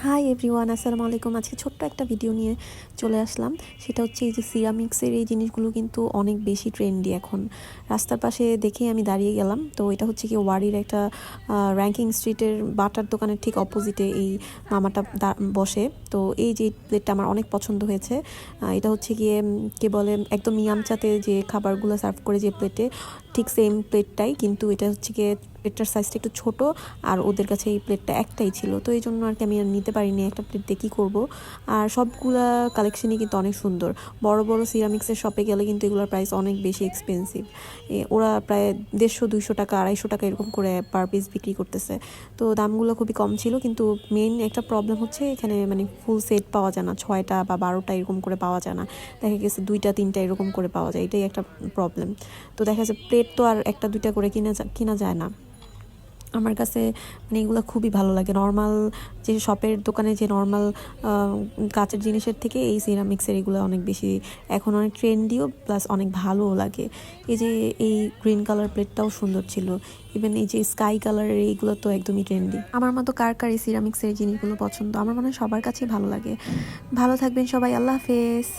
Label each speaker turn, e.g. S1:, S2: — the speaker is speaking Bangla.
S1: হাই এভরিওয়ান, আসসালামু আলাইকুম। আজকে ছোট্ট একটা ভিডিও নিয়ে চলে আসলাম। সেটা হচ্ছে এই যে সিরামিক্সের এই জিনিসগুলো কিন্তু অনেক বেশি ট্রেন্ডি এখন। রাস্তার পাশে দেখেই আমি দাঁড়িয়ে গেলাম। তো এটা হচ্ছে কি ওয়ারির একটা র্যাঙ্কিং স্ট্রিটের বাটার দোকানের ঠিক অপোজিটে এই মামাটা বসে। তো এই যে প্লেটটা আমার অনেক পছন্দ হয়েছে। এটা হচ্ছে গিয়ে কে বলে একদম ইয়ামচাতে যে খাবারগুলো সার্ভ করে যে প্লেটে, ঠিক সেম প্লেটটাই, কিন্তু এটা হচ্ছে গিয়ে প্লেটটার সাইজটা একটু ছোট আর ওদের কাছে এই প্লেটটা একটাই ছিল। তো এই জন্য আর কি আমি আর নিতে পারিনি, একটা প্লেট দিয়ে কী করবো। আর সবগুলা কালেকশনই কিন্তু অনেক সুন্দর। বড় বড় সিরামিক্সের শপে গেলে কিন্তু এগুলোর প্রাইস অনেক বেশি এক্সপেন্সিভ। ওরা প্রায় 150-200 টাকা 250 টাকা এরকম করে পার পিস বিক্রি করতেছে। তো দামগুলো খুবই কম ছিল, কিন্তু মেইন একটা প্রবলেম হচ্ছে এখানে মানে ফুল সেট পাওয়া যায় না, 6টা বা 12টা এরকম করে পাওয়া যায় না। দেখা গেছে 2টা 3টা এরকম করে পাওয়া যায়, এটাই একটা প্রবলেম। তো দেখা যাচ্ছে প্লেট তো আর 1টা 2টা করে কিনা যায় না। আমার কাছে মানে এগুলো খুবই ভালো লাগে। নর্মাল যে শপের দোকানে যে নর্মাল কাঁচের জিনিসের থেকে এই সিরামিক্সের এগুলো অনেক বেশি এখন অনেক ট্রেন্ডিও, প্লাস অনেক ভালোও লাগে। এই যে এই গ্রিন কালার প্লেটটাও সুন্দর ছিল। ইভেন এই যে স্কাই কালারের এইগুলো তো একদমই ট্রেন্ডি। আমার মতো কার কার এই সিরামিক্সের জিনিসগুলো পছন্দ, আমার মনে হয় সবার কাছেই ভালো লাগে। ভালো থাকবেন সবাই, আল্লাহ হাফেজ।